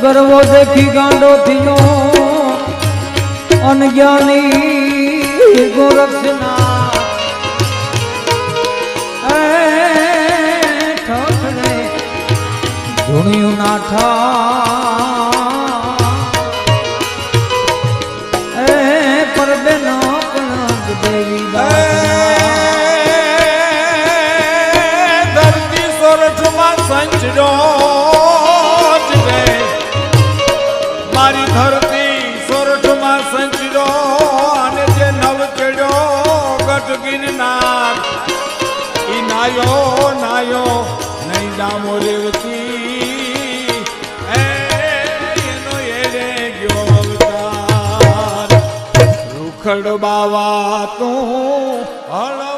ગરવો દેખી ગાંડો થયો અનજ્ઞાની ગોરક્ષના ઠઠડે ધૂણિયું નાઠા પરબે નો કણક દેવી ધરતી સોરઠમાં સંચડો મારી ધરતી સોરઠમાં સંચડો અને જે નવ ચડ્યો ગઢ ગિરનાર ઈ નાયો નાયો નહીં ડામો રેવતી એનો એરે ગયો અવતાર રૂખડ બાવા તું હળ